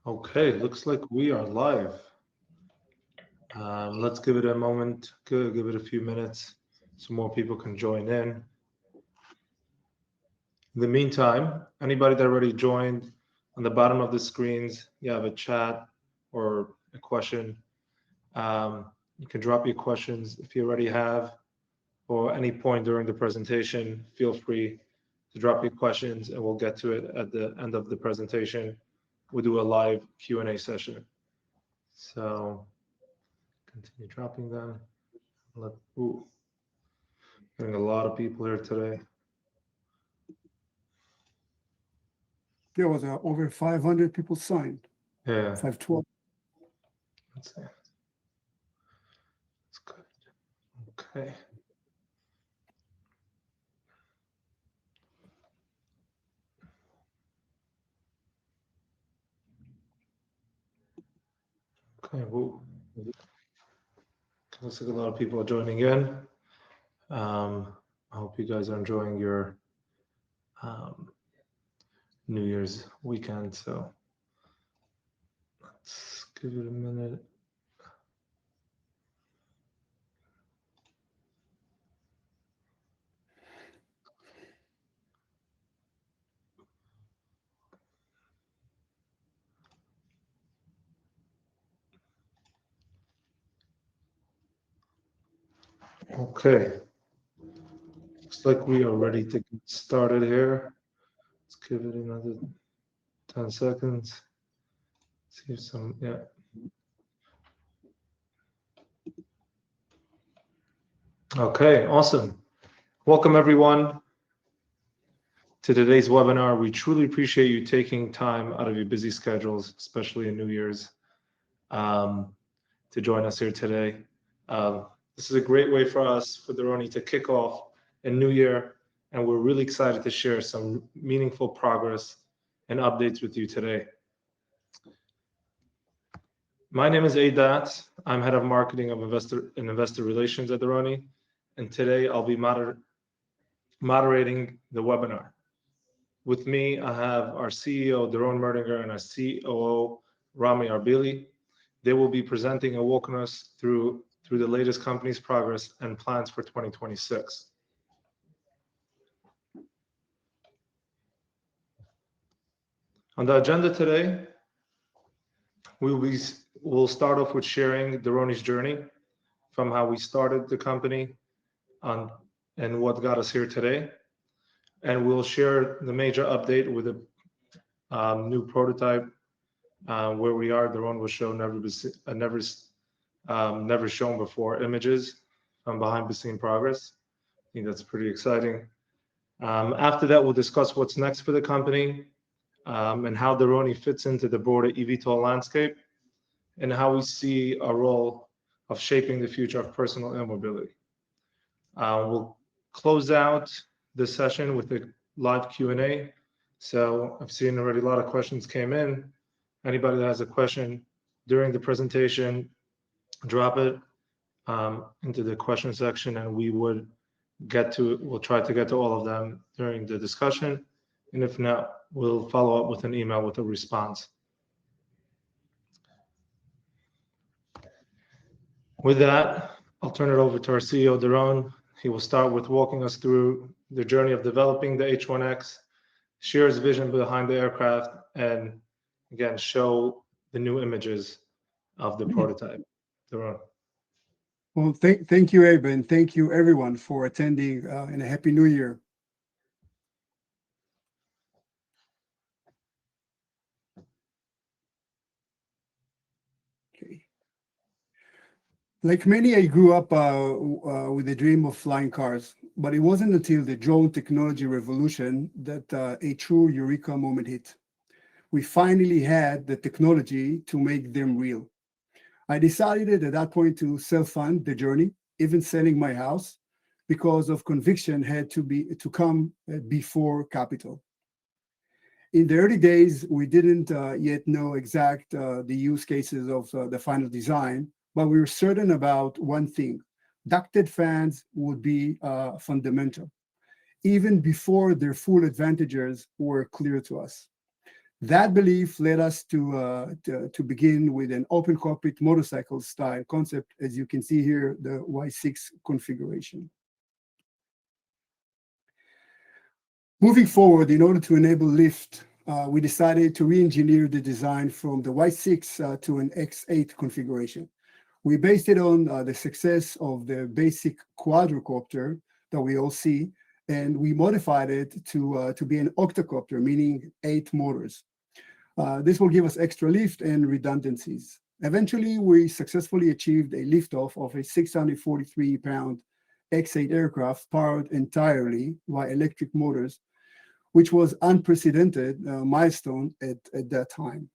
Okay, looks like we are live. Let's give it a moment, give it a few minutes so more people can join in. In the meantime, anybody that already joined, on the bottom of the screens, you have a chat or a question. You can drop your questions if you already have, or any point during the presentation, feel free to drop your questions and we'll get to it at the end of the presentation. We'll do a live Q&A session. So continue dropping them. Ooh, getting a lot of people here today. There was over 500 people signed. Yeah, 512. let's see. That's good. Okay. Okay. Woo. Looks like a lot of people are joining in. I hope you guys are enjoying your um, New Year's weekend. So let's give it a minute. Okay. Looks like we are ready to get started here. Let's give it another 10 seconds. See if some, yeah. Okay, awesome. Welcome everyone to today's webinar. We truly appreciate you taking time out of your busy schedules, especially in New Year's, um, to join us here today. This is a great way for us, for Doroni, to kick off a new year, and we're really excited to share some meaningful progress and updates with you today. My name is Adat. I'm head of marketing of investor relations at Doroni, and today I'll be moderating the webinar. With me, I have our CEO, Doron Merdinger, and our COO, Rami Arbili. They will be presenting and walking us through the latest company's progress and plans for 2026. On the agenda today, we'll start off with sharing Doroni's journey from how we started the company on and what got us here today. And we'll share the major update with a new prototype where we are. Doron will show never shown before images from behind the scene progress. I think that's pretty exciting. After that, we'll discuss what's next for the company and how Doroni fits into the broader eVTOL landscape and how we see our role of shaping the future of personal air mobility. We'll close out the session with a live Q&A. So I've seen already a lot of questions came in. Anybody that has a question during the presentation, drop it into the question section and we'll try to get to all of them during the discussion. And if not, we'll follow up with an email with a response. With that, I'll turn it over to our CEO, Doron. He will start with walking us through the journey of developing the H1X, share his vision behind the aircraft, and again, show the new images of the prototype. Doron. Well, thank you, Abe, and thank you everyone for attending, and a happy new year. Okay. Like many, I grew up with a dream of flying cars, but it wasn't until the drone technology revolution that a true eureka moment hit. We finally had the technology to make them real. I decided at that point to self-fund the journey, even selling my house, because of conviction had to come before capital. In the early days, we didn't yet know exact the use cases of the final design, but we were certain about one thing: ducted fans would be fundamental, even before their full advantages were clear to us. That belief led us to begin with an open cockpit motorcycle style concept, as you can see here, the Y6 configuration. Moving forward, in order to enable lift, we decided to re-engineer the design from the Y6 to an X8 configuration. We based it on the success of the basic quadrocopter that we all see, and we modified it to be an octocopter, meaning 8 motors. This will give us extra lift and redundancies. Eventually, we successfully achieved a liftoff of a 643-pound X8 aircraft powered entirely by electric motors, which was unprecedented milestone at that time.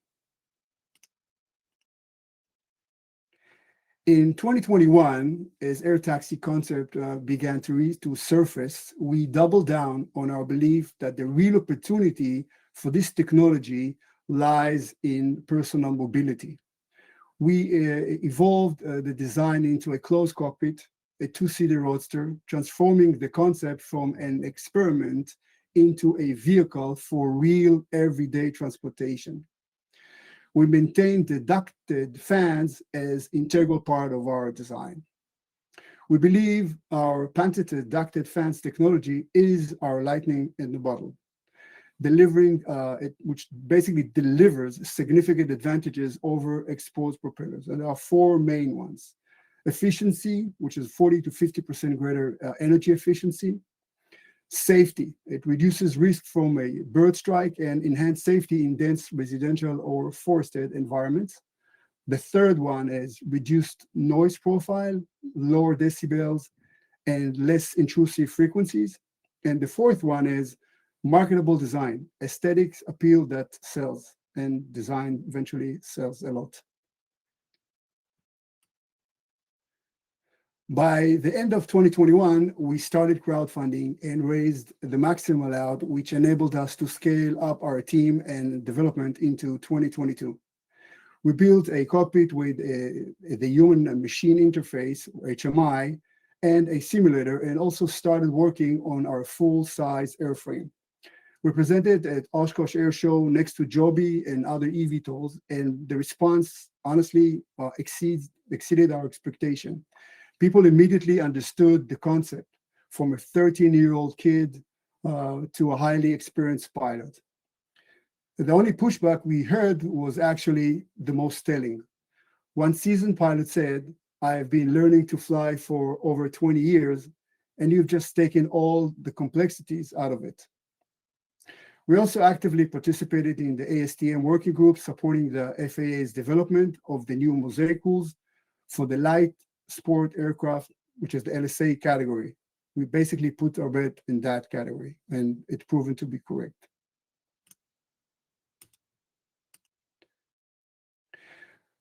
In 2021, as air taxi concept began to surface, we doubled down on our belief that the real opportunity for this technology lies in personal mobility. We evolved the design into a closed cockpit, a 2-seater roadster, transforming the concept from an experiment into a vehicle for real everyday transportation. We maintained the ducted fans as integral part of our design. We believe our patented ducted fans technology is our lightning in the bottle, which basically delivers significant advantages over exposed propellers. And there are 4 main ones. Efficiency, which is 40 to 50% greater energy efficiency. Safety, it reduces risk from a bird strike and enhance safety in dense residential or forested environments. The third one is reduced noise profile, lower decibels, and less intrusive frequencies. And the fourth one is marketable design, aesthetics appeal that sells, and design eventually sells a lot. By the end of 2021, we started crowdfunding and raised the maximum allowed, which enabled us to scale up our team and development into 2022. We built a cockpit with the human and machine interface, HMI, and a simulator, and also started working on our full-size airframe. We presented at Oshkosh Air Show next to Joby and other eVTOLs, and the response honestly exceeded our expectation. People immediately understood the concept, from a 13-year-old kid to a highly experienced pilot. The only pushback we heard was actually the most telling. One seasoned pilot said, "I have been learning to fly for over 20 years, and you've just taken all the complexities out of it." We also actively participated in the ASTM working group supporting the FAA's development of the new Mosaic rules for the light sport aircraft, which is the LSA category. We basically put our bet in that category, and it's proven to be correct.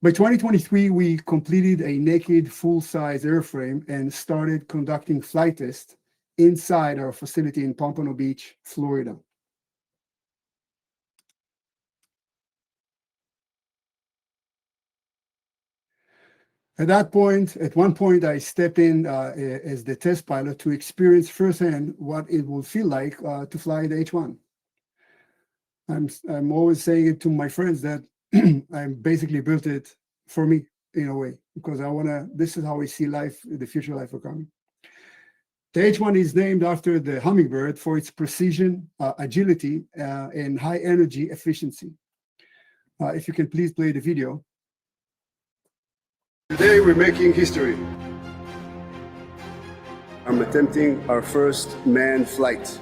By 2023, we completed a naked full-size airframe and started conducting flight tests inside our facility in Pompano Beach, Florida. At one point, I stepped in as the test pilot to experience firsthand what it will feel like to fly the H-1. I'm always saying it to my friends that I basically built it for me in a way, because this is how I see life, the future life are coming. The H-1 is named after the hummingbird for its precision, agility, and high energy efficiency. If you can please play the video. Today we're making history. I'm attempting our first manned flight.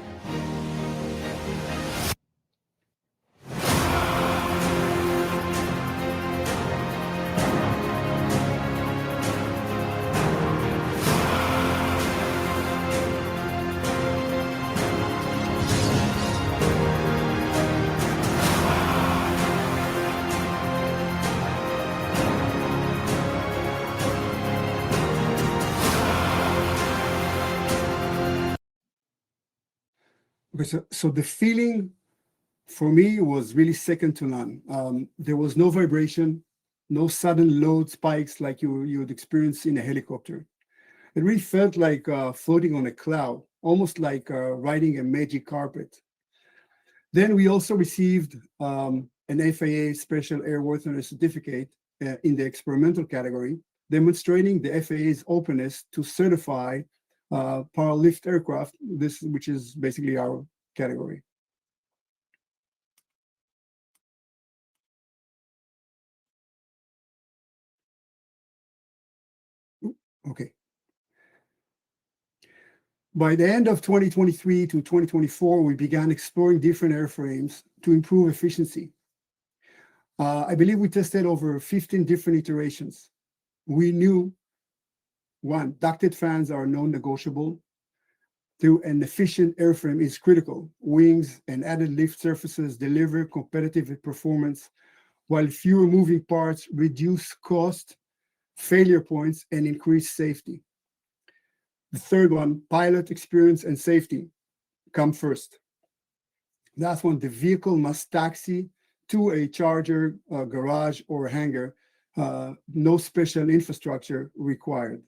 So the feeling for me was really second to none. There was no vibration, no sudden load spikes like you would experience in a helicopter. It really felt like floating on a cloud, almost like riding a magic carpet. Then we also received an FAA Special Airworthiness Certificate in the experimental category, demonstrating the FAA's openness to certify power lift aircraft, which is basically our category. Okay. By the end of 2023 to 2024, we began exploring different airframes to improve efficiency. I believe we tested over 15 different iterations. We knew, one, ducted fans are non-negotiable. Two, an efficient airframe is critical. Wings and added lift surfaces deliver competitive performance, while fewer moving parts reduce cost, failure points, and increase safety. The third one, pilot experience and safety come first. Last one, the vehicle must taxi to a charger, garage, or hangar. No special infrastructure required.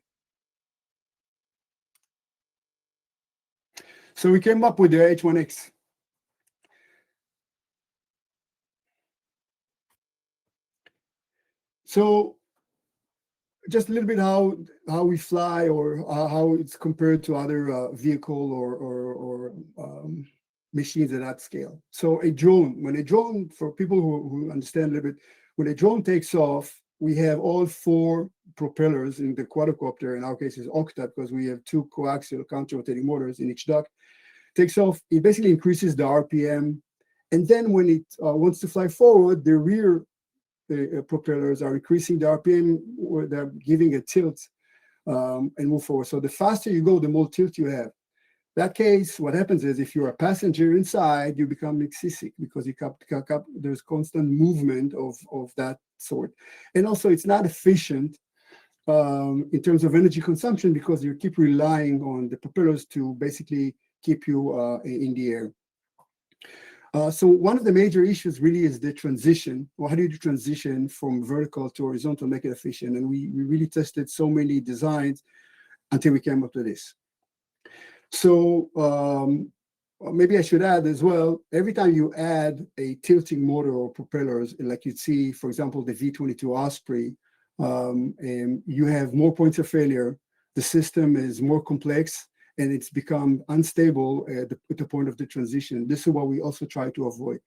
So we came up with the H1X. So just a little bit how we fly, or how it's compared to other vehicle or machines at that scale. So a drone, for people who understand a little bit, when a drone takes off, we have all four propellers in the quadcopter. In our case, is octet, because we have two coaxial counter-rotating motors in each duct. Takes off, it basically increases the RPM. And then when it wants to fly forward, the rear propellers are increasing the RPM, or they're giving a tilt and move forward. So the faster you go, the more tilt you have. That case, what happens is, if you're a passenger inside, you become seasick, because there's constant movement of that sort. And also, it's not efficient in terms of energy consumption, because you keep relying on the propellers to basically keep you in the air. So one of the major issues really is the transition. Well, how do you transition from vertical to horizontal, make it efficient? And we really tested so many designs until we came up to this. So maybe I should add as well, every time you add a tilting motor or propellers, like you'd see, for example, the V-22 Osprey, and you have more points of failure. The system is more complex, and it's become unstable at the point of the transition. This is what we also try to avoid.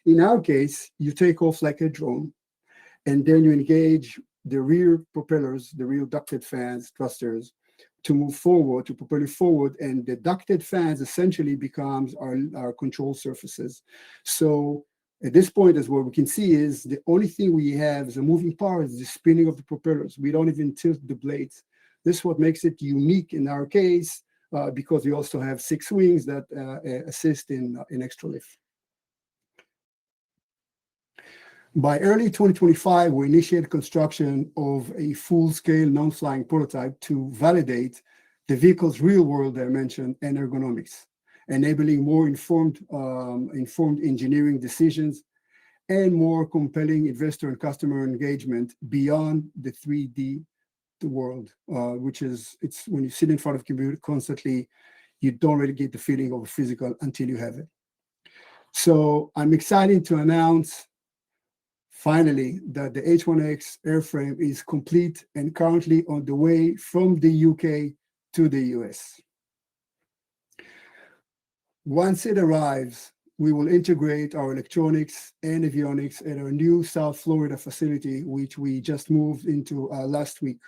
In our case, you take off like a drone, and then you engage the rear propellers, the rear ducted fans, thrusters, to move forward, to propel you forward, and the ducted fans essentially becomes our control surfaces. So at this point, as what we can see is, the only thing we have as a moving part is the spinning of the propellers. We don't even tilt the blades. This is what makes it unique in our case, because we also have 6 wings that assist in extra lift. By early 2025, we initiated construction of a full-scale non-flying prototype to validate the vehicle's real-world dimension and ergonomics, enabling more informed engineering decisions and more compelling investor and customer engagement beyond the 3D world, which is, it's when you sit in front of a computer constantly, you don't really get the feeling of physical until you have it. So I'm excited to announce finally that the H1X airframe is complete and currently on the way from the UK to the US. Once it arrives, we will integrate our electronics and avionics at our new South Florida facility, which we just moved into last week.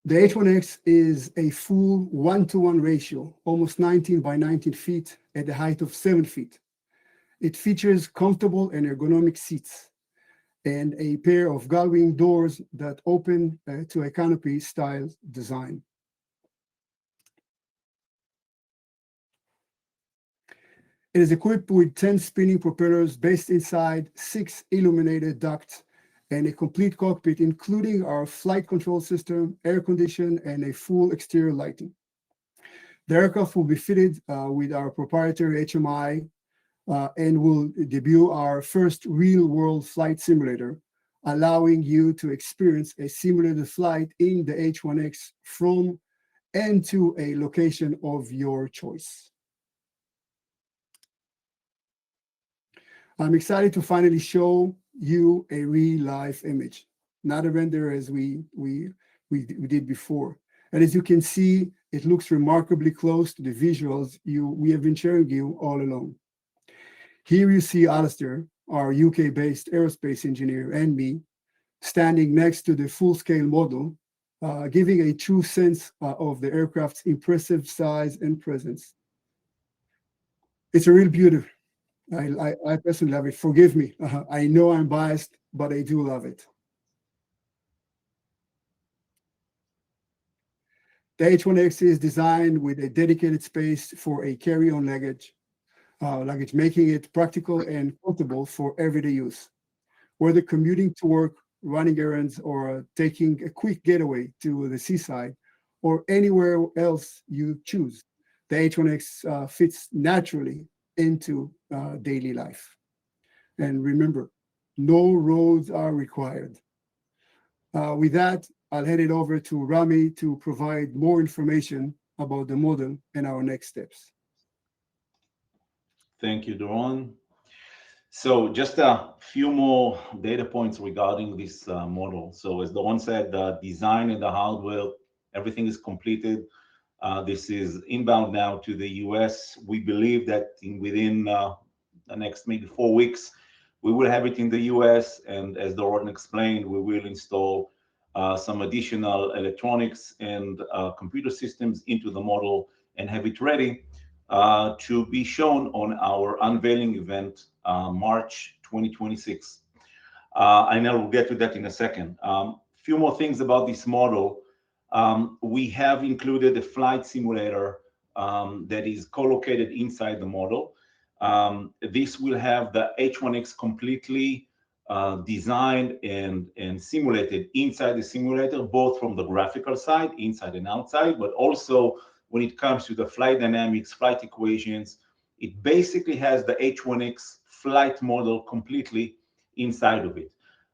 The H1X is a full 1-to-1 ratio, almost 19 by 19 feet at the height of 7 feet. It features comfortable and ergonomic seats and a pair of gull-wing doors that open to a canopy-style design. It is equipped with 10 spinning propellers based inside 6 illuminated ducts and a complete cockpit, including our flight control system, air condition, and a full exterior lighting. The aircraft will be fitted with our proprietary HMI and will debut our first real-world flight simulator, allowing you to experience a simulated flight in the H1X from and to a location of your choice. I'm excited to finally show you a real life image, not a render as we did before. And as you can see, it looks remarkably close to the visuals we have been sharing you all along. Here you see Alistair, our UK-based aerospace engineer, and me standing next to the full-scale model, giving a true sense of the aircraft's impressive size and presence. It's a real beauty. I personally love it. Forgive me. I know I'm biased, but I do love it. The H1X is designed with a dedicated space for a carry-on luggage, making it practical and portable for everyday use. Whether commuting to work, running errands, or taking a quick getaway to the seaside, or anywhere else you choose, the H1X fits naturally into daily life. And remember, no roads are required. With that, I'll hand it over to Rami to provide more information about the model and our next steps. Thank you, Doron. So just a few more data points regarding this model. So as Doron said, the design and the hardware, everything is completed. This is inbound now to the US. We believe that within the next maybe 4 weeks, we will have it in the US. And as Doron explained, we will install some additional electronics and computer systems into the model and have it ready to be shown on our unveiling event, March 2026. I know we'll get to that in a second. Few more things about this model. We have included a flight simulator that is co-located inside the model. This will have the H1X completely designed and simulated inside the simulator, both from the graphical side, inside and outside, but also when it comes to the flight dynamics, flight equations. It basically has the H1X flight model completely inside of it.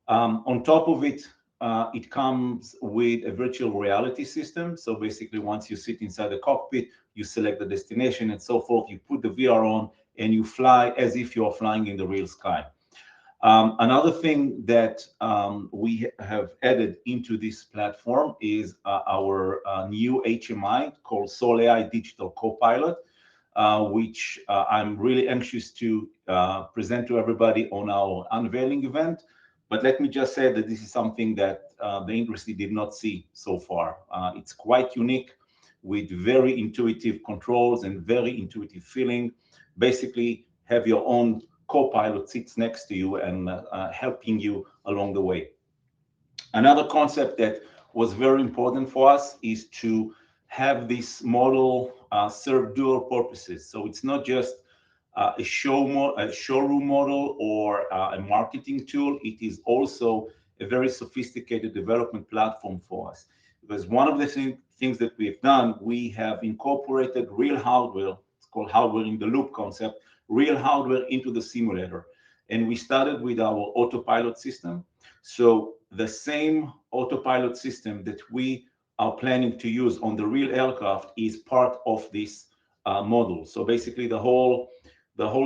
On top of it, it comes with a virtual reality system. So basically, once you sit inside the cockpit, you select the destination and so forth, you put the VR on, and you fly as if you're flying in the real sky. Another thing that we have added into this platform is our new HMI called Sol AI Digital Copilot, which I'm really anxious to present to everybody on our unveiling event. But let me just say that this is something that the industry did not see so far. It's quite unique with very intuitive controls and very intuitive feeling. Basically, have your own co-pilot sits next to you and helping you along the way. Another concept that was very important for us is to have this model serve dual purposes. So it's not just a showroom model or a marketing tool. It is also a very sophisticated development platform for us. Because one of the things that we've done, we have incorporated real hardware. It's called hardware in the loop concept, real hardware into the simulator. And we started with our autopilot system. So the same autopilot system that we are planning to use on the real aircraft is part of this model. So basically the whole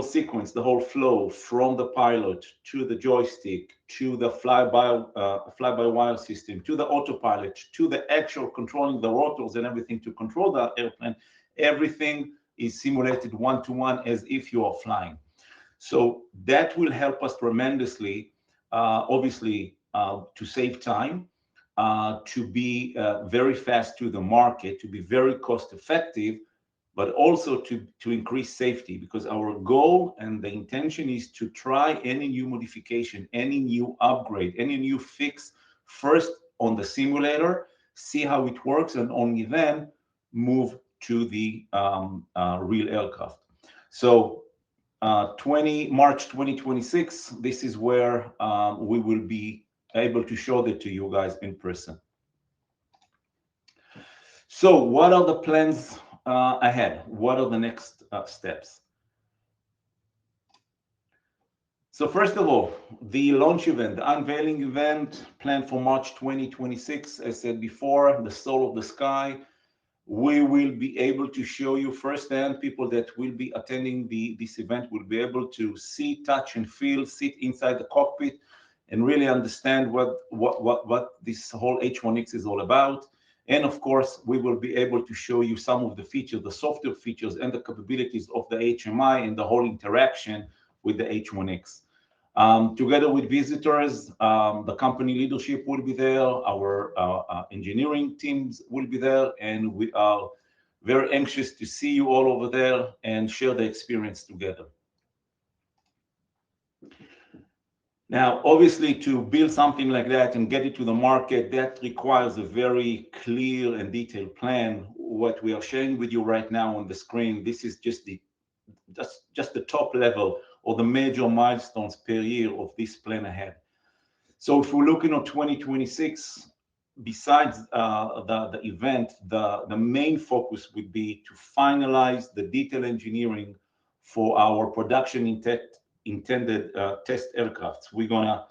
sequence, the whole flow from the pilot to the joystick, to the fly-by-wire system, to the autopilot, to the actual controlling the rotors and everything to control that airplane, everything is simulated one-to-one as if you are flying. So that will help us tremendously, obviously, to save time, to be very fast to the market, to be very cost effective, but also to increase safety, because our goal and the intention is to try any new modification, any new upgrade, any new fix first on the simulator, see how it works, and only then move to the real aircraft. So March 2026, this is where we will be able to show that to you guys in person. So what are the plans ahead? What are the next steps? So first of all, the launch event, the unveiling event planned for March 2026, as said before, the soul of the sky. We will be able to show you firsthand. People that will be attending this event will be able to see, touch, and feel, sit inside the cockpit, and really understand what this whole H1X is all about. And of course, we will be able to show you some of the features, the software features, and the capabilities of the HMI and the whole interaction with the H1X. Together with visitors, the company leadership will be there, our engineering teams will be there, and we are very anxious to see you all over there and share the experience together. Now, obviously, to build something like that and get it to the market, that requires a very clear and detailed plan. What we are sharing with you right now on the screen, this is just the top level or the major milestones per year of this plan ahead. So if we're looking at 2026, besides the event, the main focus would be to finalize the detail engineering for our production intended test aircrafts. We're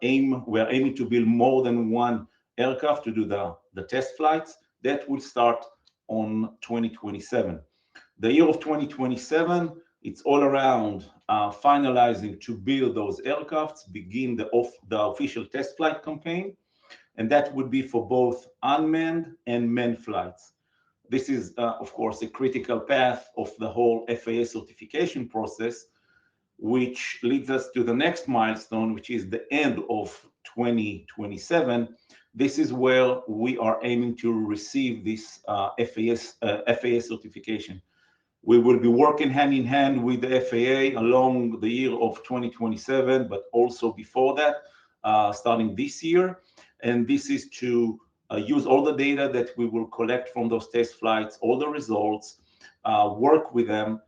aiming to build more than one aircraft to do the test flights. That will start on 2027. The year of 2027, it's all around finalizing to build those aircrafts, begin the official test flight campaign, and that would be for both unmanned and manned flights. This is, of course, a critical path of the whole FAA certification process, which leads us to the next milestone, which is the end of 2027. This is where we are aiming to receive this FAA certification. We will be working hand in hand with the FAA along the year of 2027, but also before that, starting this year. And this is to use all the data that we will collect from those test flights, all the results, work with them,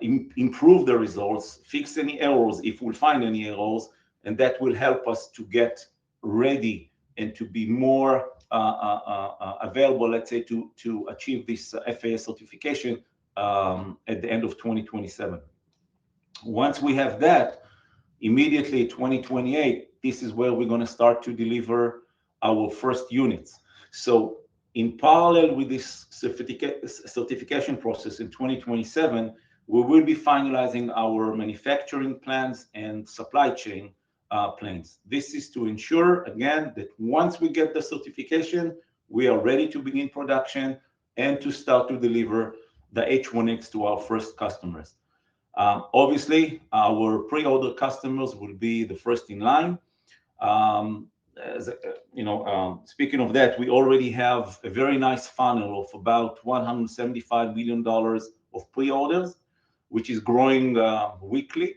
improve the results, fix any errors if we find any errors, and that will help us to get ready and to be more available, let's say, to achieve this FAA certification at the end of 2027. Once we have that, immediately 2028, this is where we're going to start to deliver our first units. So in parallel with this certification process in 2027, we will be finalizing our manufacturing plans and supply chain plans. This is to ensure, again, that once we get the certification, we are ready to begin production and to start to deliver the H1X to our first customers. Obviously, our pre-order customers will be the first in line. Speaking of that, we already have a very nice funnel of about $175 million of pre-orders, which is growing weekly.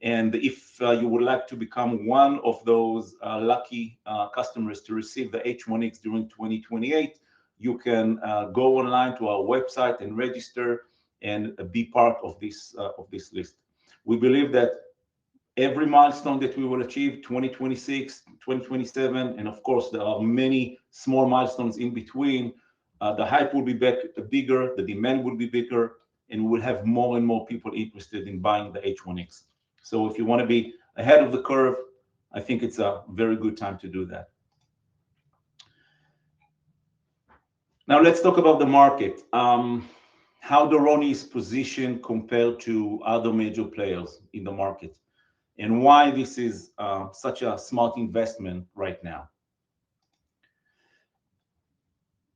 And if you would like to become one of those lucky customers to receive the H1X during 2028, you can go online to our website and register and be part of this list. We believe that every milestone that we will achieve, 2026, 2027, and of course, there are many small milestones in between, the hype will be bigger, the demand will be bigger, and we will have more and more people interested in buying the H1X. So if you want to be ahead of the curve, I think it's a very good time to do that. Now let's talk about the market. How Doroni is positioned compared to other major players in the market, and why this is such a smart investment right now.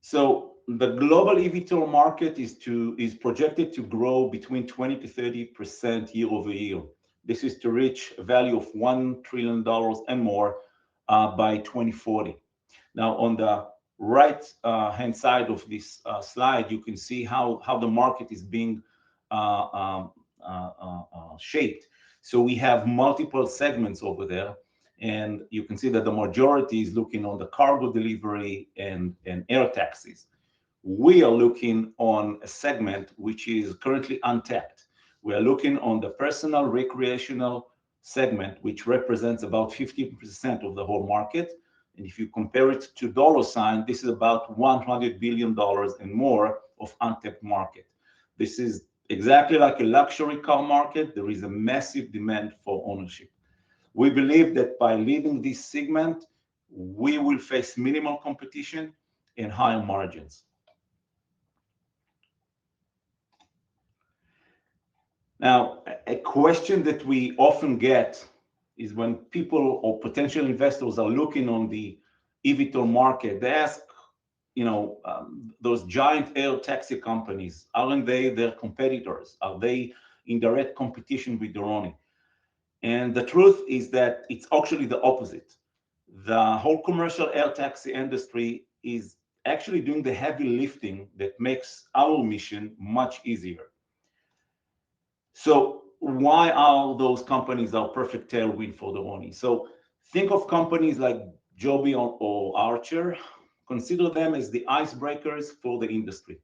So the global eVTOL market is projected to grow between 20 to 30% year over year. This is to reach a value of $1 trillion and more by 2040. Now, on the right hand side of this slide, you can see how the market is being shaped. So we have multiple segments over there, and you can see that the majority is looking on the cargo delivery and air taxis. We are looking on a segment which is currently untapped. We are looking on the personal recreational segment, which represents about 50% of the whole market. And if you compare it to dollar sign, this is about $100 billion and more of untapped market. This is exactly like a luxury car market. There is a massive demand for ownership. We believe that by leading this segment, we will face minimal competition and higher margins. Now, a question that we often get is when people or potential investors are looking on the eVTOL market, they ask, those giant air taxi companies, aren't they their competitors? Are they in direct competition with Doroni? And the truth is that it's actually the opposite. The whole commercial air taxi industry is actually doing the heavy lifting that makes our mission much easier. So why are those companies our perfect tailwind for Doroni? So think of companies like Joby or Archer. Consider them as the icebreakers for the industry.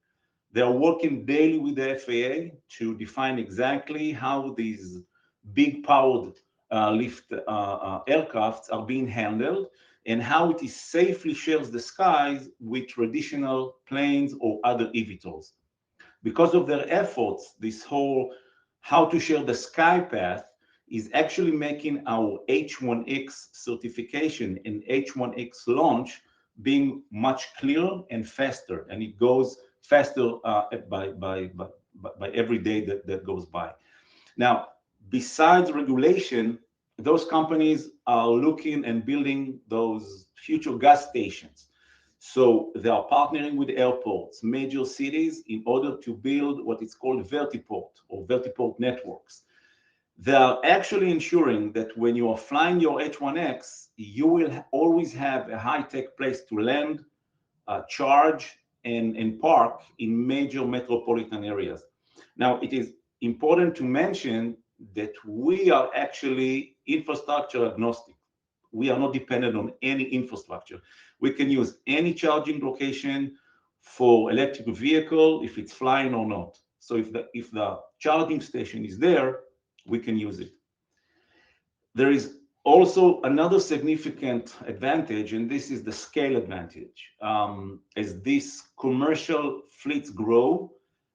They are working daily with the FAA to define exactly how these big powered lift aircrafts are being handled and how it is safely shares the skies with traditional planes or other eVTOLs. Because of their efforts, this whole how to share the sky path is actually making our H1X certification and H1X launch being much clearer and faster, and it goes faster by every day that goes by. Now, besides regulation, those companies are looking and building those future gas stations. So they are partnering with airports, major cities, in order to build what is called vertiport or vertiport networks. They are actually ensuring that when you are flying your H1X, you will always have a high-tech place to land, charge, and park in major metropolitan areas. Now, it is important to mention that we are actually infrastructure agnostic. We are not dependent on any infrastructure. We can use any charging location for electric vehicle if it's flying or not. So if the charging station is there, we can use it. There is also another significant advantage, and this is the scale advantage. As these commercial fleets grow,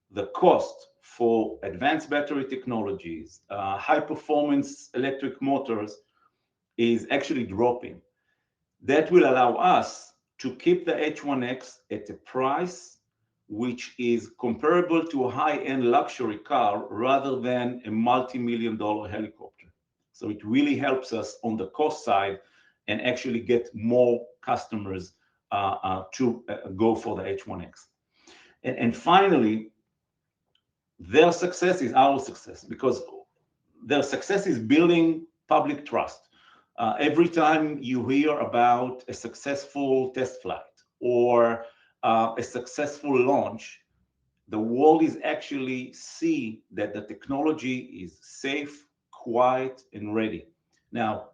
the cost for advanced battery technologies, high performance electric motors is actually dropping. That will allow us to keep the H1X at a price which is comparable to a high-end luxury car rather than a multi-million-dollar helicopter. So it really helps us on the cost side and actually get more customers to go for the H1X. And finally, their success is our success because their success is building public trust. Every time you hear about a successful test flight or a successful launch, the world is actually see that the technology is safe, quiet, and ready. Now,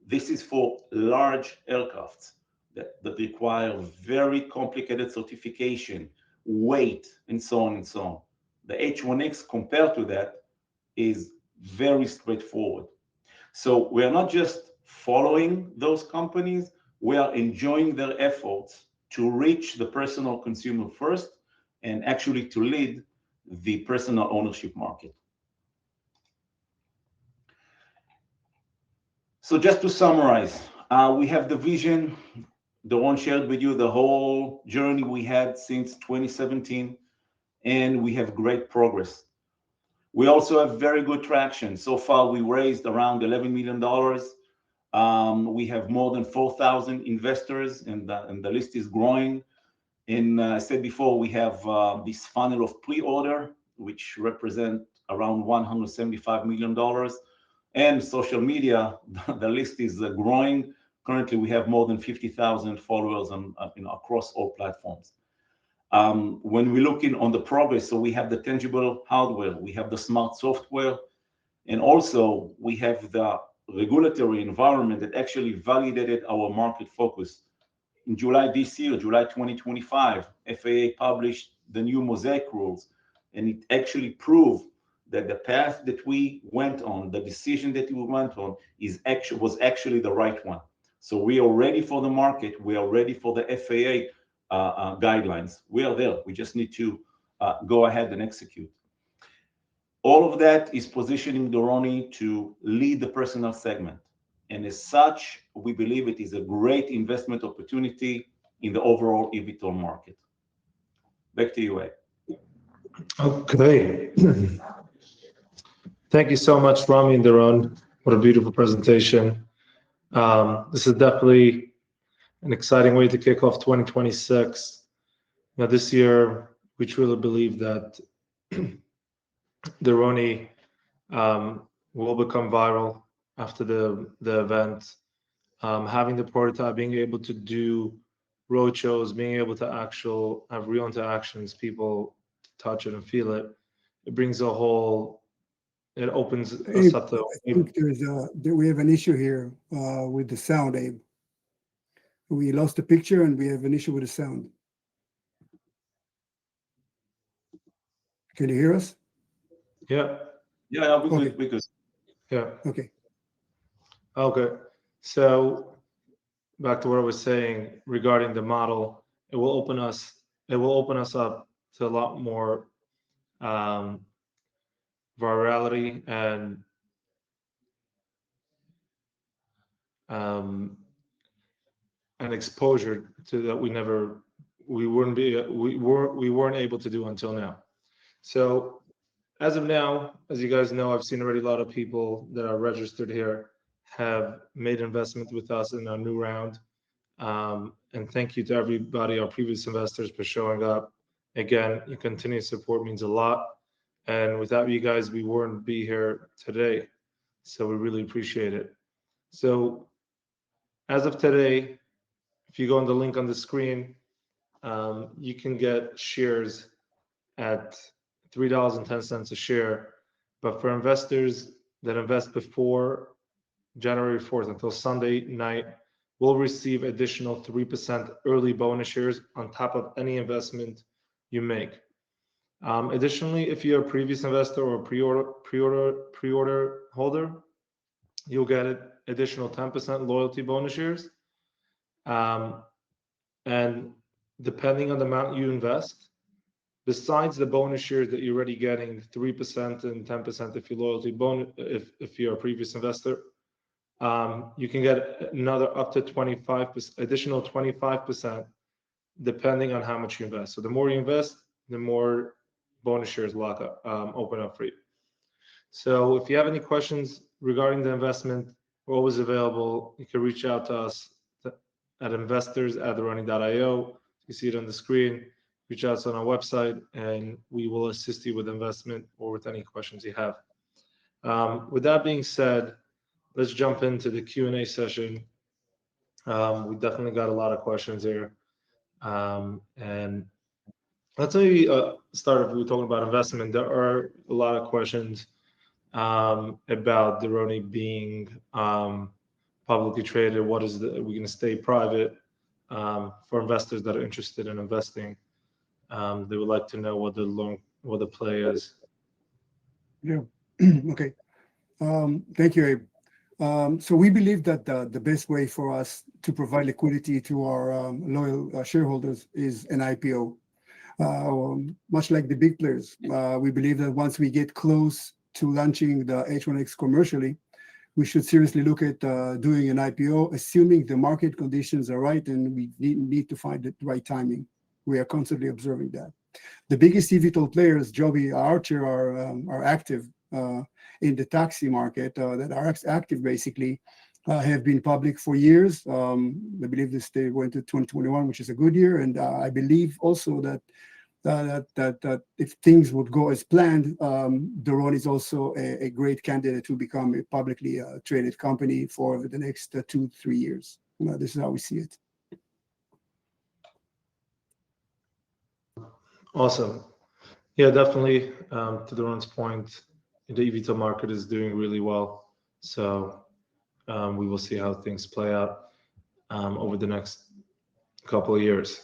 this is for large aircrafts that require very complicated certification, weight, and so on and so on. The H1X compared to that is very straightforward. So we are not just following those companies, we are enjoying their efforts to reach the personal consumer first and actually to lead the personal ownership market. So just to summarize, we have the vision. Doron shared with you the whole journey we had since 2017, and we have great progress. We also have very good traction. So far, we raised around $11 million. We have more than 4,000 investors, and the list is growing. And I said before, we have this funnel of pre-order, which represent around $175 million. And social media, the list is growing. Currently, we have more than 50,000 followers across all platforms. When we're looking on the progress, so we have the tangible hardware, we have the smart software, and also we have the regulatory environment that actually validated our market focus. In July this year, July 2025, FAA published the new Mosaic rules, and it actually proved that the path that we went on, the decision that we went on, was actually the right one. So we are ready for the market. We are ready for the FAA guidelines. We are there. We just need to go ahead and execute. All of that is positioning Doroni to lead the personal segment. And as such, we believe it is a great investment opportunity in the overall eVTOL market. Back to you, Ed. Okay. Thank you so much, Rami and Daron. What a beautiful presentation. This is definitely an exciting way to kick off 2026. Now, this year, we truly believe that Doroni will become viral after the event. Having the prototype, being able to do roadshows, being able to have real interactions, people touch it and feel it. It brings a whole. It opens us Abe, up to. I think we have an issue here with the sound, Abe. We lost the picture and we have an issue with the sound. Can you hear us? Yeah. Yeah, we Okay. could, we could. Yeah. Okay. Okay. So back to what I was saying regarding the model, it will open us up to a lot more um, virality um, and exposure to that we weren't able to do until now. So as of now, as you guys know, I've seen already a lot of people that are registered here have made investment with us in our new round. And thank you to everybody, our previous investors, for showing up. Again, your continued support means a lot. And without you guys, we wouldn't be here today. So we really appreciate it. So as of today, if you go on the link on the screen, you can get shares at $3.10 a share. But for investors that invest before January 4th until Sunday night, will receive additional 3% early bonus shares on top of any investment you make. Additionally, if you're a previous investor or pre-order holder, you'll get an additional 10% loyalty bonus shares. Um, and depending on the amount you invest, besides the bonus shares that you're already getting, 3% and 10% if you're if you're a previous investor, you can get another up to 25%, additional 25%, depending on how much you invest. So the more you invest, the more bonus shares lock up, open up for you. So if you have any questions regarding the investment, we're always available. You can reach out to us at investors@doroni.io. You see it on the screen. Reach out to us on our website, and we will assist you with investment or with any questions you have. With that being said, let's jump into the Q&A session. We definitely got a lot of questions here. And let's maybe start if we're talking about investment. There are a lot of questions about Doroni being publicly traded. Are we going to stay private? For investors that are interested in investing, they would like to know what the play is. Yeah. Okay. Thank you, Abe. So we believe that the best way for us to provide liquidity to our loyal shareholders is an IPO. Much like the big players, we believe that once we get close to launching the H1X commercially, we should seriously look at doing an IPO, assuming the market conditions are right and we need to find the right timing. We are constantly observing that. The biggest eVTOL players, Joby, Archer, are active in the taxi market, that are active basically, have been public for years. I believe they went to 2021, which is a good year. And I believe also that if things would go as planned, Doroni is also a great candidate to become a publicly traded company for the next 2-3 years. This is how we see it. Awesome. Yeah, definitely. To Doron's point, the eVTOL market is doing really well. So we will see how things play out over the next couple of years.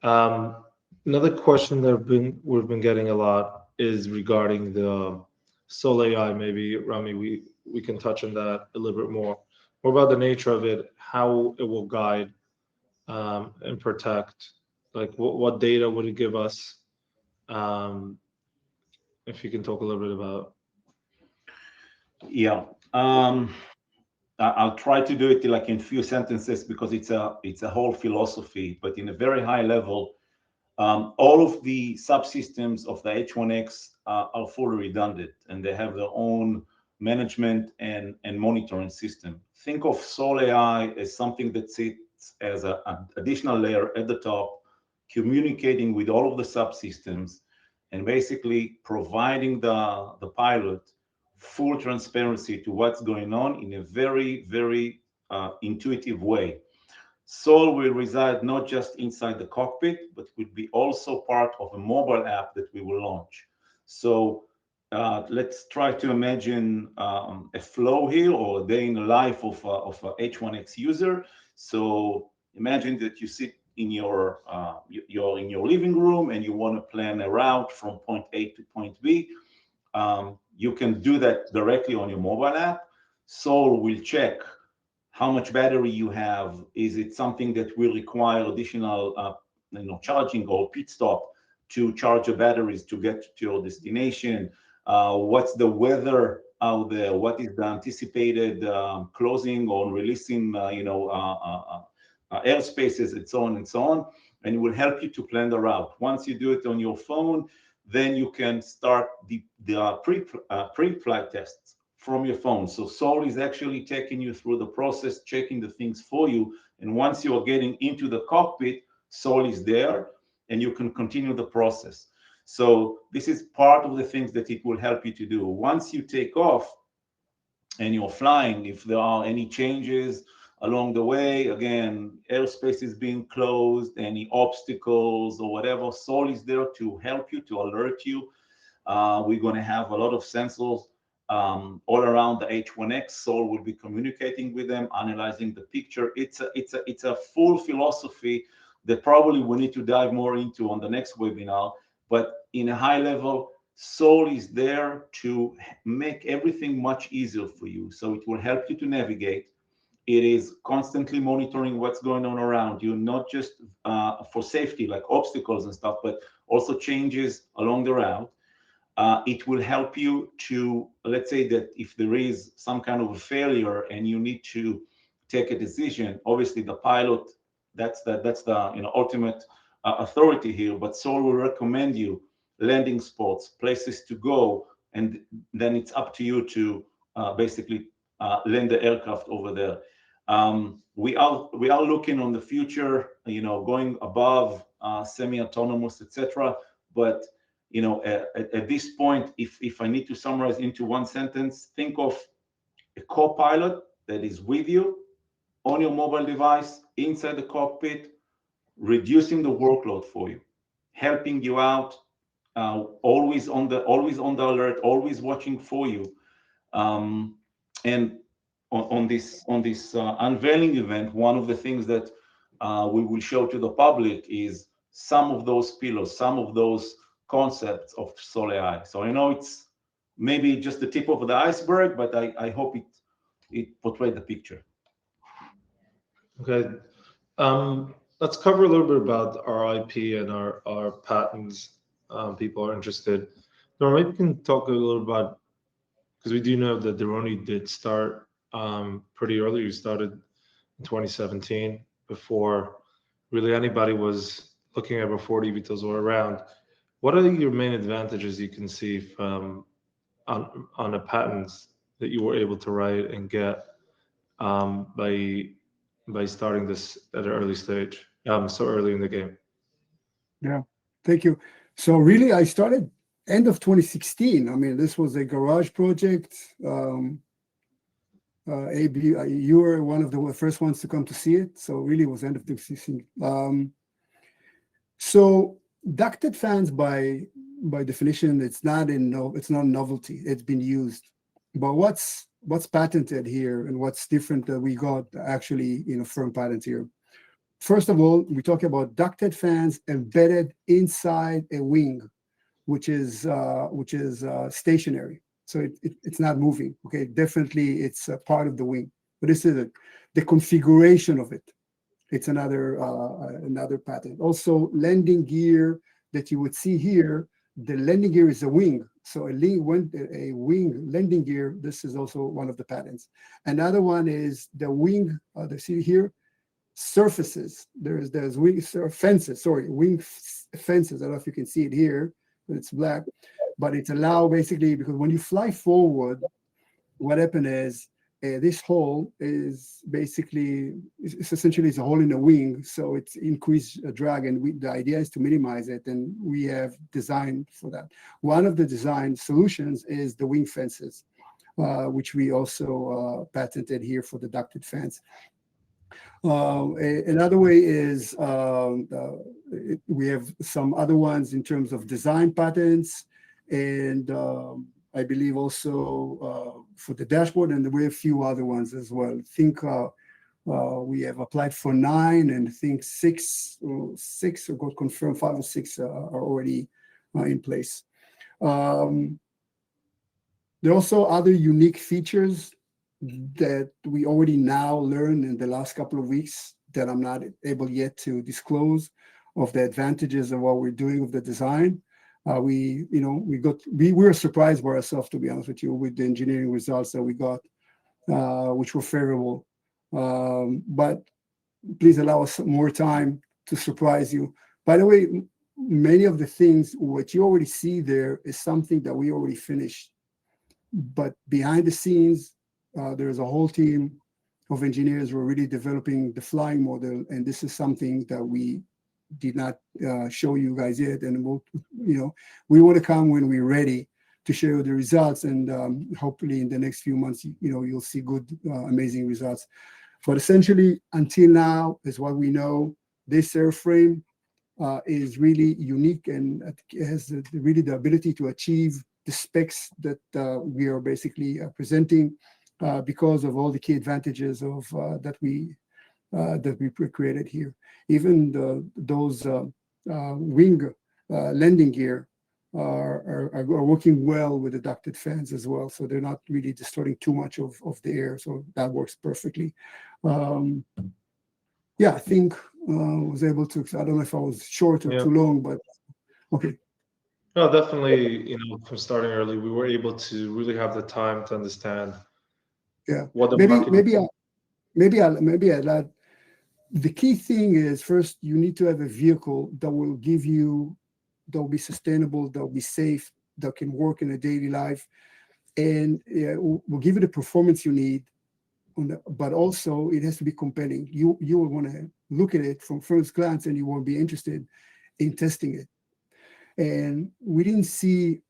Another question that we've been getting a lot is regarding the Soul AI. Maybe Rami, we can touch on that a little bit more. More about the nature of it, how it will guide and protect. Like what data would it give us? Um, if you can talk a little bit about. Yeah. I'll try to do it like in few sentences because it's a whole philosophy, but in a very high level, All of the subsystems of the H1X are fully redundant, and they have their own management and monitoring system. Think of Sol AI as something that sits as an additional layer at the top, communicating with all of the subsystems, and basically providing the pilot full transparency to what's going on in a very, very intuitive way. Sol will reside not just inside the cockpit, but will be also part of a mobile app that we will launch. So let's try to imagine a flow here, or a day in the life of a H1X user. So imagine that you sit in you're in your living room and you want to plan a route from point A to point B. You can do that directly on your mobile app. Sol will check how much battery you have. Is it something that will require additional charging or pit stop to charge your batteries to get to your destination? What's the weather out there? What is the anticipated closing or releasing airspaces, and so on and so on? And it will help you to plan the route. Once you do it on your phone, then you can start the pre-flight tests from your phone. So Sol is actually taking you through the process, checking the things for you. And once you are getting into the cockpit, Sol is there and you can continue the process. So this is part of the things that it will help you to do. Once you take off and you're flying, if there are any changes along the way, again, airspace is being closed, any obstacles or whatever, Sol is there to help you, to alert you. We're going to have a lot of sensors all around the H1X. Sol will be communicating with them, analyzing the picture. It's a full philosophy that probably we need to dive more into on the next webinar. But in a high level, Sol is there to make everything much easier for you. So it will help you to navigate. It is constantly monitoring what's going on around you, not just for safety, like obstacles and stuff, but also changes along the route. It will help you to, let's say that if there is some kind of a failure and you need to take a decision, obviously the pilot, that's the ultimate authority here, but Sol will recommend you landing spots, places to go, and then it's up to you to basically land the aircraft over there. We are looking on the future, going above semi-autonomous, etc. But at this point, if I need to summarize into one sentence, think of a co-pilot that is with you on your mobile device inside the cockpit, reducing the workload for you, helping you out, always on the alert, always watching for you. And on this unveiling event, one of the things that we will show to the public is some of those pillars, some of those concepts of Sol AI. So I know it's maybe just the tip of the iceberg, but I hope it portrayed the picture. Okay. Let's cover a little bit about our IP and our patents. People are interested. Doroni, maybe you can talk a little about, because we do know that Doroni did start pretty early. You started in 2017 before really anybody was looking at before eVTOLs were around. What are your main advantages you can see from on the patents that you were able to write and get by starting this at an early stage, so early in the game? Yeah, thank you. So really, I started end of 2016. I mean, this was a garage project. AB, you were one of the first ones to come to see it. So really, it was end of 2016. So ducted fans, by definition, it's not a novelty. It's been used. But what's patented here and what's different that we got actually firm patent here? First of all, we talk about ducted fans embedded inside a wing, which is stationary. So it's not moving. Okay, definitely it's a part of the wing. But this is the configuration of it. It's another patent. Also, landing gear that you would see here. The landing gear is a wing. So a wing landing gear. This is also one of the patents. Another one is the wing. The see here. surfaces. There's wing fences. Sorry, fences. I don't know if you can see it here, but it's black. But it's allow basically because when you fly forward, what happened is this hole is basically it's essentially it's a hole in the wing, so it's increased drag, and the idea is to minimize it, and we have designed for that. One of the design solutions is the wing fences, which we also patented here for the ducted fans. Another way is we have some other ones in terms of design patents, and I believe also for the dashboard, and we have a few other ones as well. I think we have applied for 9, and I think 6 or got confirmed, 5 or 6 are already in place. There are also other unique features that we already now learned in the last couple of weeks that I'm not able yet to disclose of the advantages of what we're doing with the design. We were surprised by ourselves, to be honest with you, with the engineering results that we got, which were favorable. But please allow us more time to surprise you. By the way, many of the things what you already see there is something that we already finished. But behind the scenes, there's a whole team of engineers who are really developing the flying model, and this is something that we did not show you guys yet. And we want to come when we're ready to show you the results, and hopefully in the next few months, you'll see good, amazing results. But essentially, until now, is what we know. This airframe is really unique, and it has really the ability to achieve the specs that we are basically presenting because of all the key advantages of that we created here. Even those wing landing gear are working well with the ducted fans as well, so they're not really distorting too much of the air, so that works perfectly. Yeah, I think I was able to. I don't know if I was short or too long, but okay. No, definitely, from starting early, we were able to really have the time to understand what the market. Maybe I'll add. The key thing is first you need to have a vehicle that will be sustainable, that will be safe, that can work in a daily life, and will give you the performance you need. But also it has to be compelling. You will want to look at it from first glance, and you won't be interested in testing it. And we didn't see,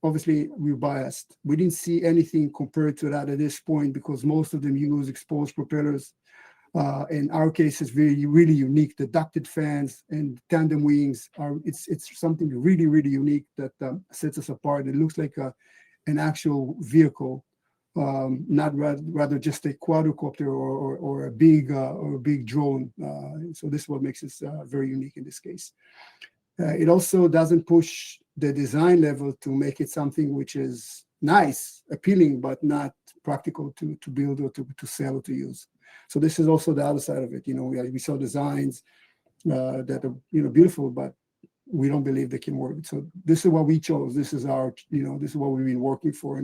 obviously we're biased, we didn't see anything compared to that at this point, because most of them use exposed propellers. In our case, it's really, really unique. The ducted fans and tandem wings it's something really, really unique that sets us apart. It looks like an actual vehicle, not rather just a quadrocopter or a big drone. So this is what makes us very unique in this case. It also doesn't push the design level to make it something which is nice, appealing, but not practical to build or to sell or to use. So this is also the other side of it. We saw designs that are beautiful, but we don't believe they can work. So this is what we chose. This is our, this is what we've been working for,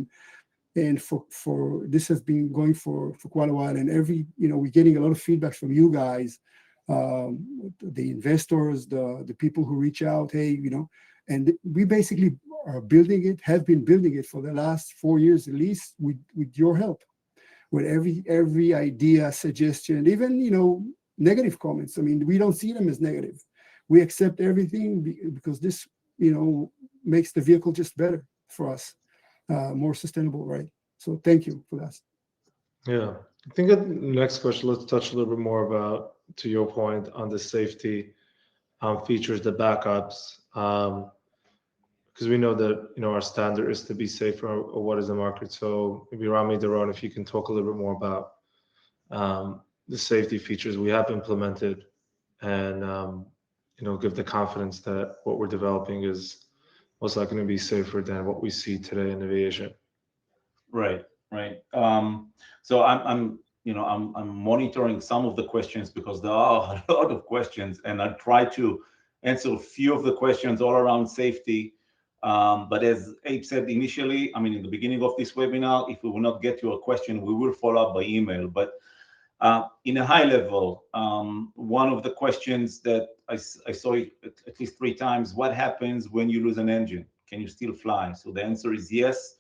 and for this has been going for quite a while. And we're getting a lot of feedback from you guys, the investors, the people who reach out, hey, and we basically are building it, have been building it for the last 4 years at least with your help. With every idea, suggestion, even negative comments. I mean, we don't see them as negative. We accept everything because this makes the vehicle just better for us, more sustainable, right? So thank you for that. Yeah, I think the next question, let's touch a little bit more about, to your point, on the safety features, the backups, because we know that our standard is to be safer, or what is the market. So maybe Rami, Doroni, if you can talk a little bit more about the safety features we have implemented, and give the confidence that what we're developing is most likely going to be safer than what we see today in aviation. Right. So I'm monitoring some of the questions because there are a lot of questions, and I try to answer a few of the questions all around safety. But as Abe said initially, in the beginning of this webinar, if we will not get to a question, we will follow up by email. But In a high level, one of the questions that I saw at least 3 times: what happens when you lose an engine? Can you still fly? So the answer is yes.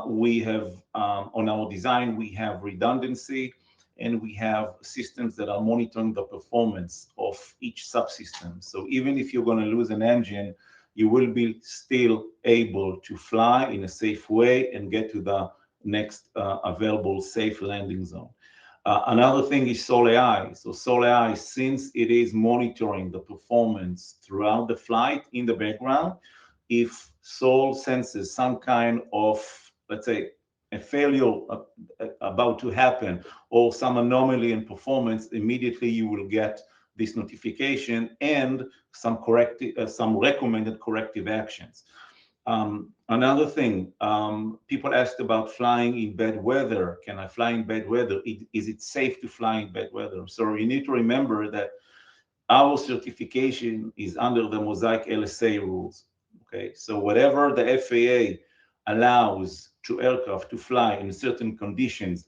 We have on our design, we have redundancy, and we have systems that are monitoring the performance of each subsystem. So even if you're going to lose an engine, you will be still able to fly in a safe way and get to the next available safe landing zone. Another thing is Sol AI. So Sol AI, since it is monitoring the performance throughout the flight in the background, if Sol senses some kind of, let's say, a failure about to happen or some anomaly in performance, immediately you will get this notification and some recommended corrective actions. Another thing, people asked about flying in bad weather. Can I fly in bad weather? Is it safe to fly in bad weather? So you need to remember that our certification is under the Mosaic LSA rules. Okay, so whatever the FAA allows to aircraft to fly in certain conditions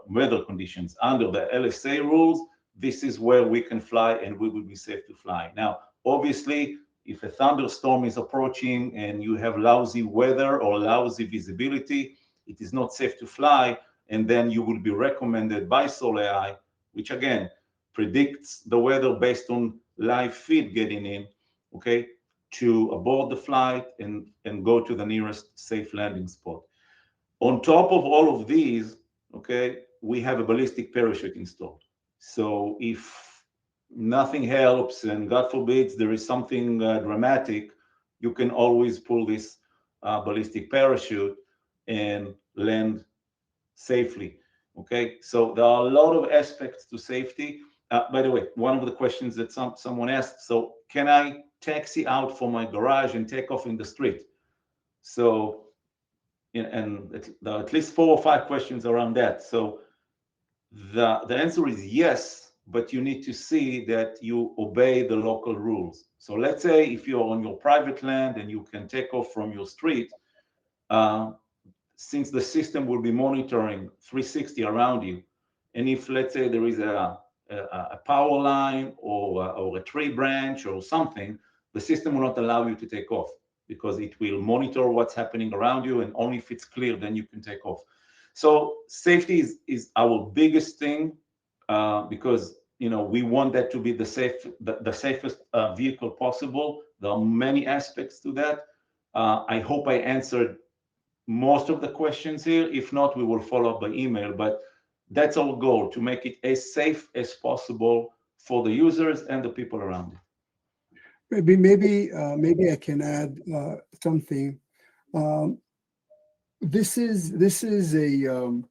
weather conditions under the LSA rules, this is where we can fly and we will be safe to fly. Now, obviously, if a thunderstorm is approaching and you have lousy weather or lousy visibility, it is not safe to fly, and then you will be recommended by Sol AI, which again predicts the weather based on live feed getting in, okay, to abort the flight and go to the nearest safe landing spot. On top of all of these, okay, we have a ballistic parachute installed. So if nothing helps and God forbids there is something dramatic, you can always pull this ballistic parachute and land safely. Okay, so there are a lot of aspects to safety. By the way, one of the questions that someone asked: so can I taxi out from my garage and take off in the street? So, and there are at least 4 or 5 questions around that. So the answer is yes, but you need to see that you obey the local rules. So let's say if you're on your private land and you can take off from your street, since the system will be monitoring 360 around you, and if let's say there is a power line or a tree branch or something, the system will not allow you to take off because it will monitor what's happening around you, and only if it's clear then you can take off. So safety is our biggest thing, because we want that to be the safest vehicle possible. There are many aspects to that. I hope I answered most of the questions here. If not, we will follow up by email, but that's our goal, to make it as safe as possible for the users and the people around it. Maybe I can add something. This is the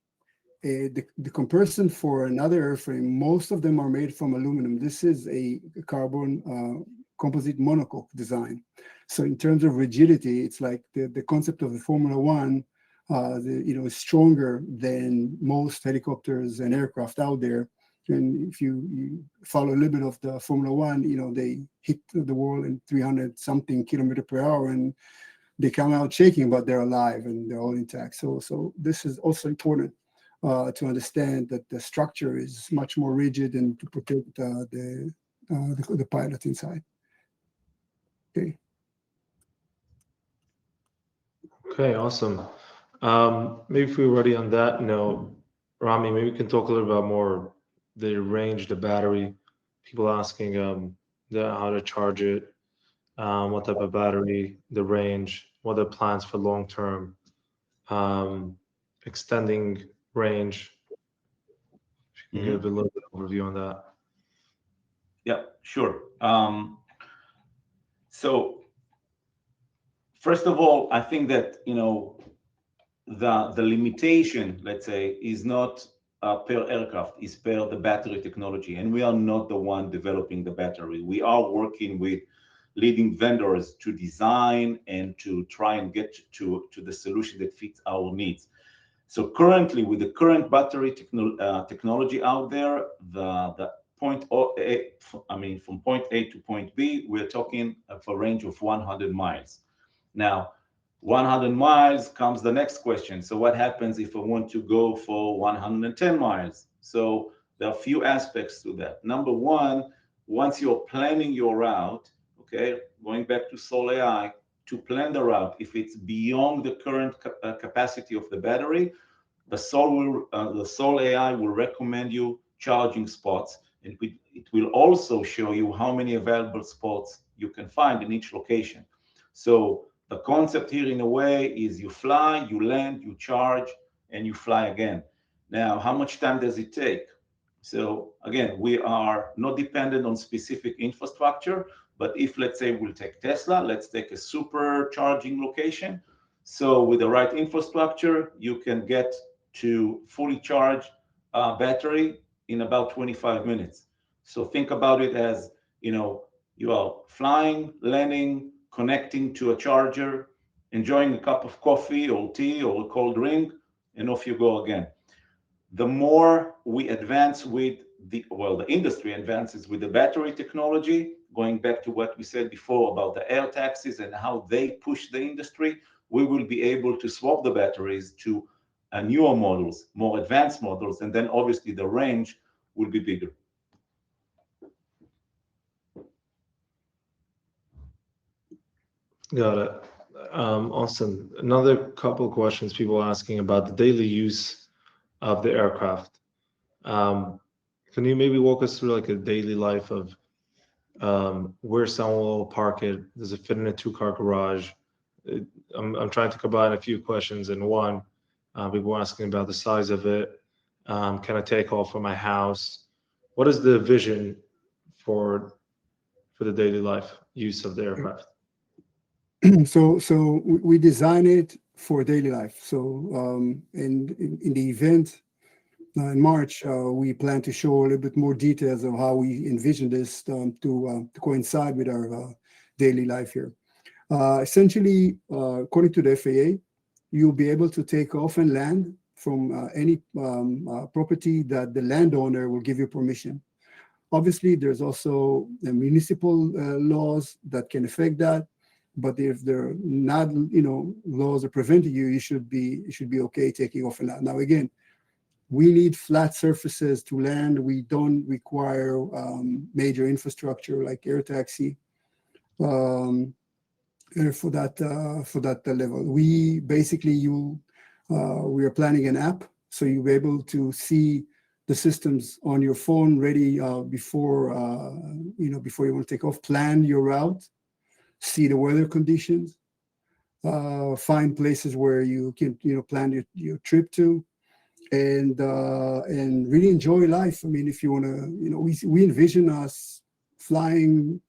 comparison for another airframe. Most of them are made from aluminum. This is a carbon composite monocoque design. So in terms of rigidity, it's like the concept of the Formula One, is stronger than most helicopters and aircraft out there. And if you follow a little bit of the Formula One, they hit the wall in 300 something kilometer per hour, and they come out shaking, but they're alive and they're all intact. So this is also important to understand that the structure is much more rigid and to protect the pilot inside. Okay. Okay, awesome. Maybe if we're already on that note, Rami, maybe we can talk a little about more the range, the battery. People asking how to charge it, what type of battery, the range, what are the plans for long term, extending range. If you can give a little bit of overview on that. Yeah, sure. So first of all, I think that the limitation, let's say, is not per aircraft, is per the battery technology, and we are not the one developing the battery. We are working with leading vendors to design and to try and get to the solution that fits our needs. So currently, with the current battery technology out there, the from point A to point B, we're talking of a range of 100 miles. Now, 100 miles comes the next question. So what happens if I want to go for 110 miles? So there are a few aspects to that. Number one, once you're planning your route, okay, going back to Sol AI, to plan the route, if it's beyond the current capacity of the battery, the Sol AI will recommend you charging spots, and it will also show you how many available spots you can find in each location. So the concept here, in a way, is you fly, you land, you charge, and you fly again. Now, how much time does it take? So again, we are not dependent on specific infrastructure, but if, let's say, we'll take Tesla, let's take a supercharging location. So with the right infrastructure, you can get to fully charged battery in about 25 minutes. So think about it as, you are flying, landing, connecting to a charger, enjoying a cup of coffee or tea or a cold drink, and off you go again. The more we advance with the industry advances with the battery technology, going back to what we said before about the air taxis and how they push the industry, we will be able to swap the batteries to newer models, more advanced models, and then obviously the range will be bigger. Got it. Awesome. Another couple of questions, people asking about the daily use of the aircraft. Can you maybe walk us through like a daily life of where someone will park it? Does it fit in a two-car garage? I'm trying to combine a few questions in one. People are asking about the size of it. Can I take off from my house? What is the vision for the daily life use of the aircraft? So we design it for daily life. So in the event in March, we plan to show a little bit more details of how we envision this to coincide with our daily life here. Essentially, according to the FAA, you'll be able to take off and land from any property that the landowner will give you permission. Obviously, there's also municipal laws that can affect that. But if there are not, laws that prevent you, you should be okay taking off and land. Now, again, we need flat surfaces to land. We don't require major infrastructure like air taxi for that level. We basically we are planning an app, so you'll be able to see the systems on your phone ready before you want to take off. Plan your route, see the weather conditions, find places where you can plan your trip to, and really enjoy life. I mean, if you want to, we envision us flying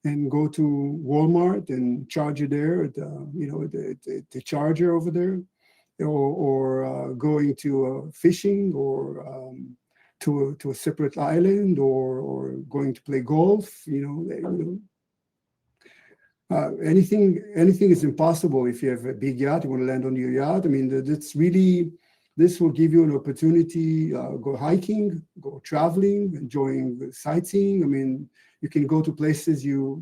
and go to Walmart and charge it there at the charger over there, or going to fishing, or to a separate island, or going to play golf. Anything is impossible if you have a big yacht. You want to land on your yacht. I mean, this will give you an opportunity, go hiking, go traveling, enjoying sightseeing. I mean, you can go to places you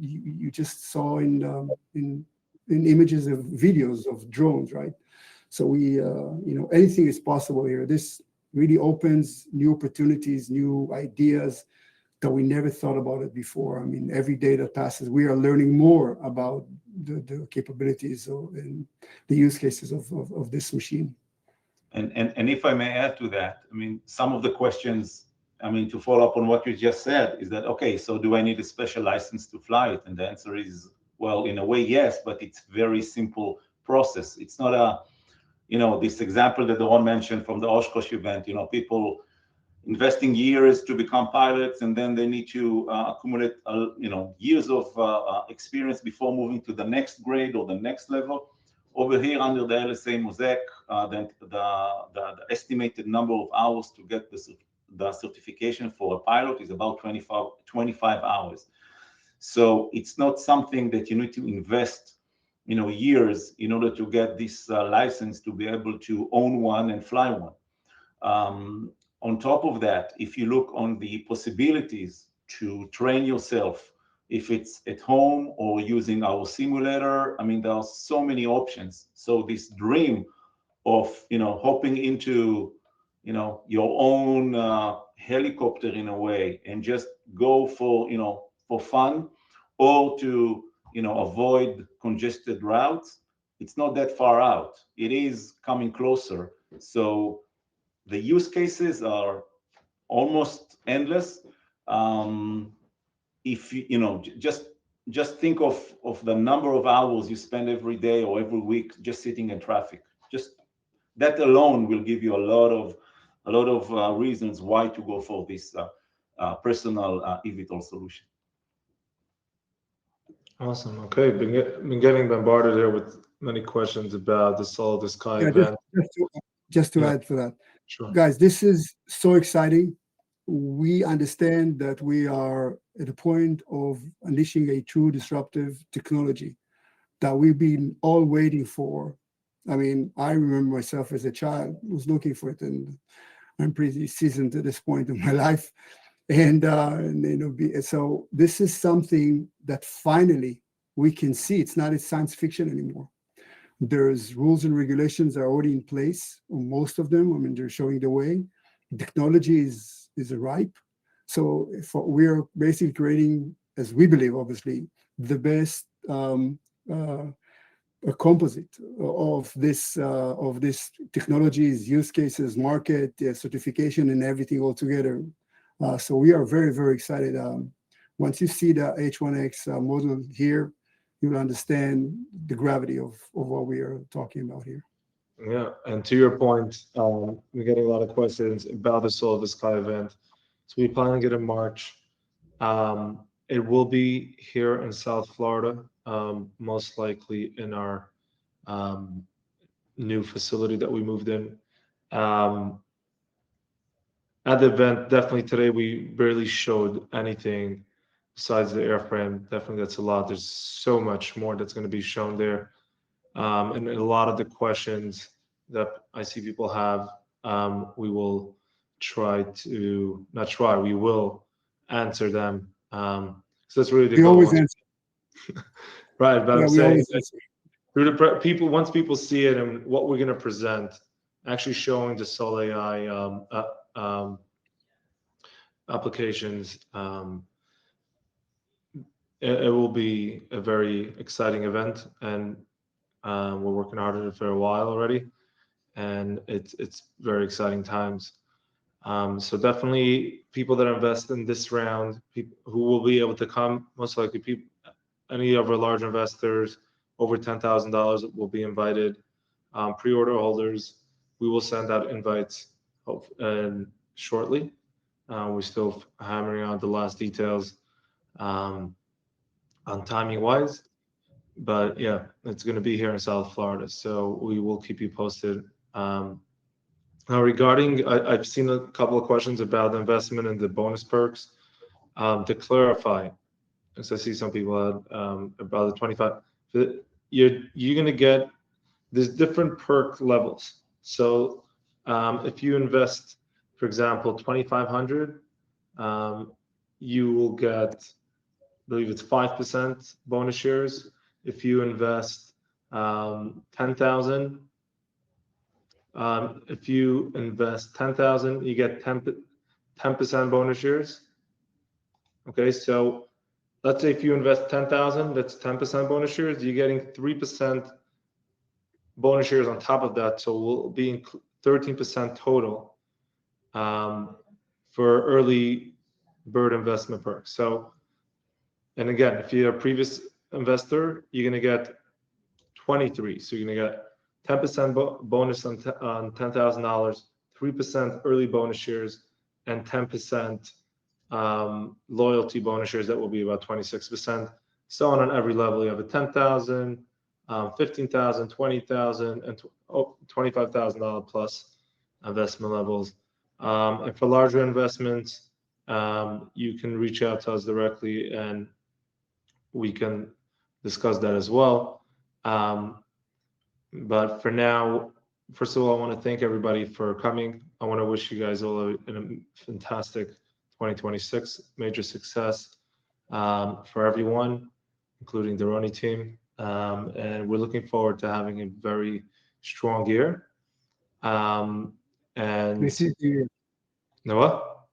just saw in images of videos of drones, right? So anything is possible here. This really opens new opportunities, new ideas that we never thought about it before. I mean, every day that passes, we are learning more about the capabilities and the use cases of this machine. And if I may add to that, I mean, some of the questions, I mean, to follow up on what you just said, is that, okay, so do I need a special license to fly it? And the answer is, well, in a way, yes, but it's very simple process. It's not this example that Doron mentioned from the Oshkosh event, people investing years to become pilots, and then they need to accumulate years of experience before moving to the next grade or the next level. Over here under the LSA Mosaic, the estimated number of hours to get the certification for a pilot is about 25 hours. So it's not something that you need to invest years in order to get this license to be able to own one and fly one. On top of that, if you look on the possibilities to train yourself, if it's at home or using our simulator, I mean, there are so many options. So this dream of hopping into your own helicopter in a way, and just go for for fun, or to avoid congested routes, it's not that far out. It is coming closer. So the use cases are almost endless. Um, if just think of the number of hours you spend every day or every week just sitting in traffic. Just that alone will give you a lot of reasons why to go for this personal eVTOL solution. Awesome. Okay, been getting bombarded here with many questions about the Soul of the Sky Yeah, event. just to Yeah, add to that, sure. guys, this is so exciting. We understand that we are at the point of unleashing a true disruptive technology that we've been all waiting for. I mean, I remember myself as a child was looking for it, and I'm pretty seasoned at this point in my life. So this is something that finally we can see. It's not a science fiction anymore. There's rules and regulations are already in place, most of them. I mean, they're showing the way. Technology is ripe. So we're basically creating, as we believe, obviously, the best a composite of this technologies, use cases, market, certification, and everything all together. So we are very, very excited. Once you see the H1X model here, you'll understand the gravity of what we are talking about here. Yeah, and to your point, we're getting a lot of questions about the Soul of the Sky event. So we plan to get in March. It will be here in South Florida, most likely in our um, new facility that we moved in. Um, at the event, definitely today we barely showed anything besides the airframe. Definitely that's a lot. There's so much more that's going to be shown there. And a lot of the questions that I see people have, we will try to not try, we will answer them. So that's really the We goal. always answer. Right, but Yeah, I'm we saying always that answer. through people, once people see it and what we're going to present, actually showing the Sol AI applications, it will be a very exciting event, and we're working hard on it for a while already, and it's very exciting times. So definitely people that invest in this round, people who will be able to come, most likely people, any of our large investors over $10,000 will be invited. Pre-order holders, we will send out invites shortly. We're still hammering out the last details um, on timing wise, but yeah, it's going to be here in South Florida, so we will keep you posted. Um, Regarding, I've seen a couple of questions about the investment and the bonus perks. To clarify, because I see some people had about the 25, you're going to get, there's different perk levels. So if you invest, for example, 2,500, um, you will get, I believe it's 5% bonus shares. If you invest 10,000, if you invest 10,000, you get 10% bonus shares. Okay, so let's say if you invest 10,000, that's 10% bonus shares. You're getting 3% bonus shares on top of that, so we'll be 13% total um, for early bird investment perks. So, and again, if you're a previous investor, you're gonna get 23. So you're gonna get 10% bonus on $10,000, 3% early bonus shares, and 10% loyalty bonus shares that will be about 26%. So on every level, you have a 10,000, 15,000, 20,000, and $25,000 plus investment levels. And for larger investments, you can reach out to us directly and we can discuss that as well. Um, but for now, first of all, I want to thank everybody for coming. I want to wish you guys all a fantastic 2026, major success for everyone, including the Doroni team. And we're looking forward to having a very strong year. Um, And This is the year. know what?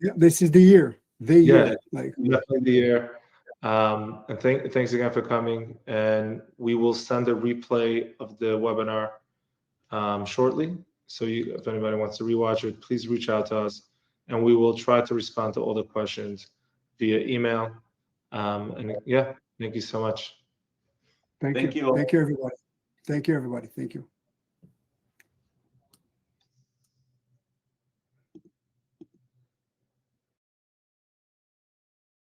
Yeah, this is the year. The Yeah, year. Like, definitely the year. And thanks again for coming. And we will send a replay of the webinar shortly. So if anybody wants to rewatch it, please reach out to us, and we will try to respond to all the questions via email. And yeah, thank you so much. thank you. Thank you. Thank you, everybody. Thank you, everybody. Thank you.